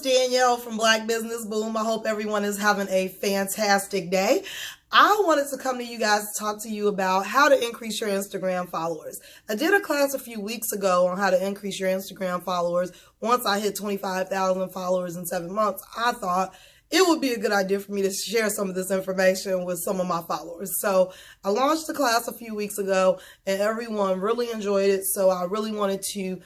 Danielle from Black Business Boom. I hope everyone is having a fantastic day. I wanted to come to you guys to talk to you about how to increase your Instagram followers. I did a class a few weeks ago on how to increase your Instagram followers. Once I hit 25,000 followers in 7 months, I thought it would be a good idea for me to share some of this information with some of my followers. So I launched the class a few weeks ago and everyone really enjoyed it. So I really wanted to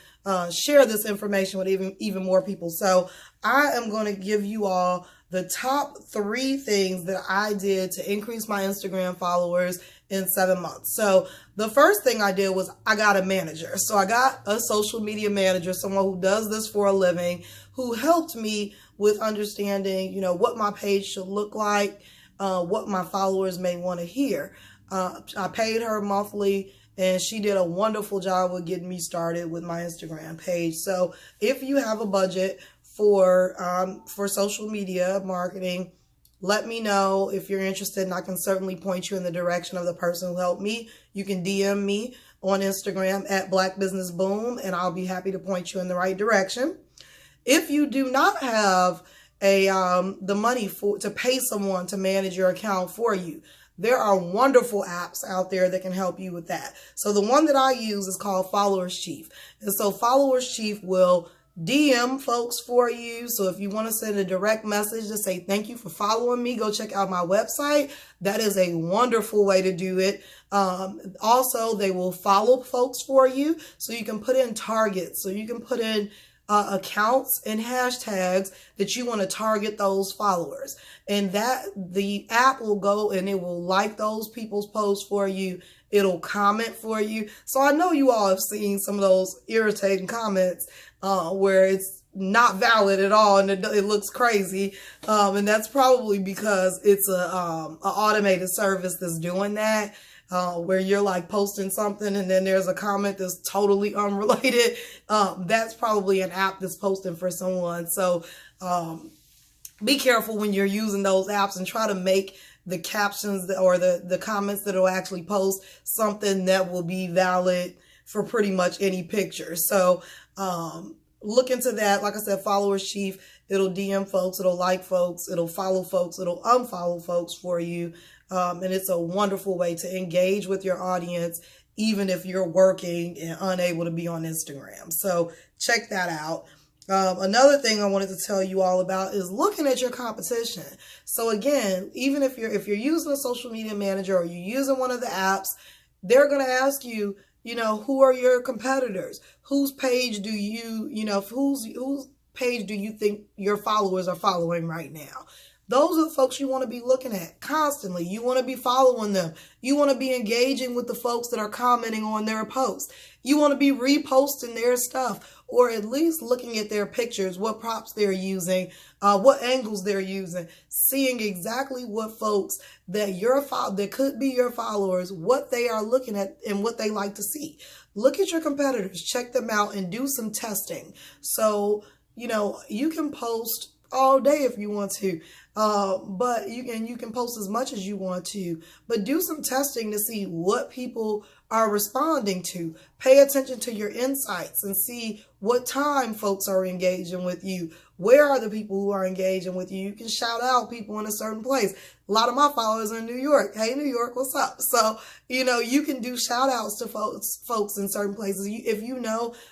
share this information with even more people. So I am going to give you all the top 3 things that I did to increase my Instagram followers in 7 months. So the first thing I did was I got a manager. So I got a social media manager, someone who does this for a living, who helped me with understanding, what my page should look like, what my followers may want to hear. I paid her monthly and she did a wonderful job with getting me started with my Instagram page. So if you have a budget for social media marketing, let me know if you're interested, and I can certainly point you in the direction of the person who helped me. You can DM me on Instagram at Black Business Boom, and I'll be happy to point you in the right direction. If you do not have the money to pay someone to manage your account for you, there are wonderful apps out there that can help you with that. So the one that I use is called Followers Chief. And so Followers Chief will DM folks for you. So if you want to send a direct message to say, thank you for following me, go check out my website. That is a wonderful way to do it. Also, they will follow folks for you. So you can put in targets. So you can put in accounts and hashtags that you want to target those followers, and that the app will go and it will like those people's posts for you. It'll comment for you. So I know you all have seen some of those irritating comments where it's not valid at all and it looks crazy, and that's probably because it's a automated service that's doing that. Where you're like posting something and then there's a comment that's totally unrelated. That's probably an app that's posting for someone. So be careful when you're using those apps and try to make the captions or the comments that will actually post something that will be valid for pretty much any picture. So look into that. Like I said, Followers Chief, it'll DM folks, it'll like folks, it'll follow folks, it'll unfollow folks for you. And it's a wonderful way to engage with your audience, even if you're working and unable to be on Instagram. So check that out. Another thing I wanted to tell you all about is looking at your competition. So again, even if you're using a social media manager or you're using one of the apps, they're going to ask you, who are your competitors? Whose page do you, whose page do you think your followers are following right now? Those are the folks you want to be looking at constantly. You want to be following them. You want to be engaging with the folks that are commenting on their posts. You want to be reposting their stuff, or at least looking at their pictures, what props they're using, what angles they're using, seeing exactly what folks that could be your followers, what they are looking at and what they like to see. Look at your competitors, check them out, and do some testing. So, you can post all day if you want to, but you can post as much as you want to, but do some testing to see what people are responding to. Pay attention to your insights and see what time folks are engaging with you. Where are the people who are engaging with you? You can shout out people in a certain place. A lot of my followers are in New York. Hey, New York, what's up? So, you can do shout outs to folks in certain places. If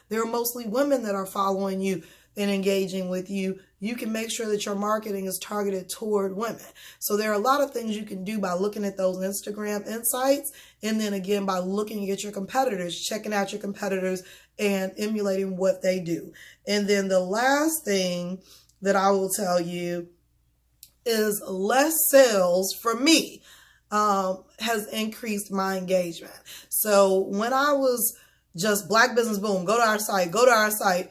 there are mostly women that are following you and engaging with you, you can make sure that your marketing is targeted toward women. So there are a lot of things you can do by looking at those Instagram insights. And then again, by looking at your competitors, checking out your competitors and emulating what they do. And then the last thing that I will tell you is less sales for me has increased my engagement. So when I was just Black Business Boom, go to our site,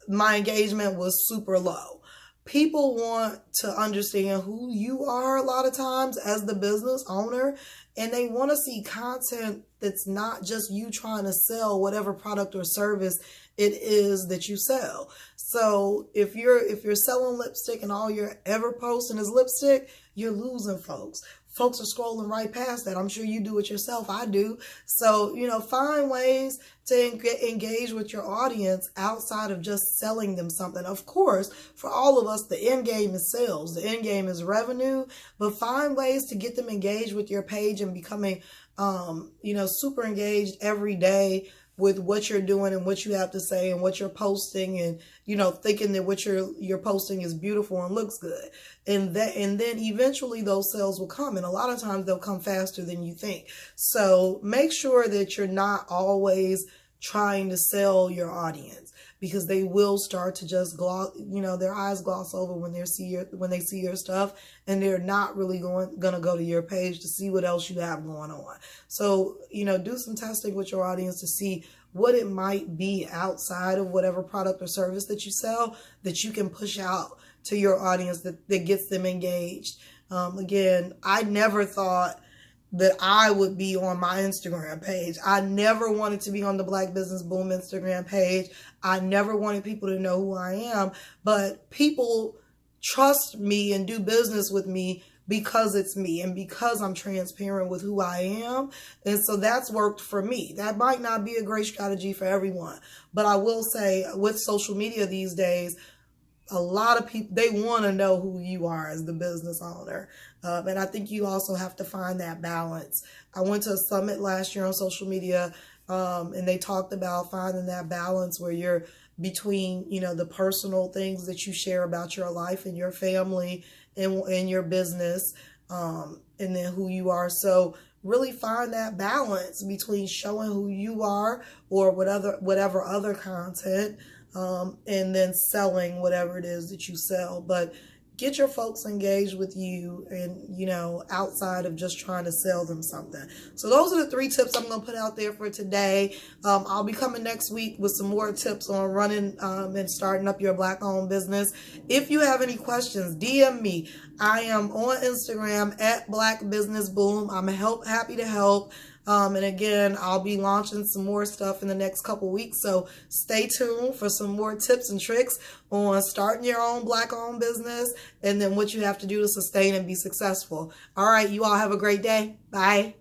my engagement was super low. People want to understand who you are a lot of times as the business owner, and they want to see content that's not just you trying to sell whatever product or service it is that you sell. So if you're selling lipstick and all you're ever posting is lipstick, you're losing folks. folks are scrolling right past that. I'm sure you do it yourself. I do. So, find ways to engage with your audience outside of just selling them something. Of course, for all of us, the end game is sales. The end game is revenue, but find ways to get them engaged with your page and becoming, super engaged every day with what you're doing and what you have to say and what you're posting, and thinking that what you're posting is beautiful and looks good, and then eventually those sales will come, and a lot of times they'll come faster than you think. So make sure that you're not always trying to sell your audience, because they will start to just their eyes gloss over when they see your stuff, and they're not really gonna go to your page to see what else you have going on. So, do some testing with your audience to see what it might be outside of whatever product or service that you sell that you can push out to your audience that gets them engaged. Again, I never thought that I would be on my Instagram page. I never wanted to be on the Black Business Boom Instagram page. I never wanted people to know who I am, but people trust me and do business with me because it's me and because I'm transparent with who I am. And so that's worked for me. That might not be a great strategy for everyone, but I will say with social media these days, a lot of people, they want to know who you are as the business owner. And I think you also have to find that balance. I went to a summit last year on social media, and they talked about finding that balance where you're between, the personal things that you share about your life and your family and your business, and then who you are. So really find that balance between showing who you are or whatever other content, and then selling whatever it is that you sell. But get your folks engaged with you and, outside of just trying to sell them something. So those are the 3 tips I'm going to put out there for today. I'll be coming next week with some more tips on running and starting up your Black-owned business. If you have any questions, DM me. I am on Instagram at Black Business Boom. I'm happy to help. And again, I'll be launching some more stuff in the next couple weeks. So stay tuned for some more tips and tricks on starting your own Black-owned business and then what you have to do to sustain and be successful. All right, you all have a great day. Bye.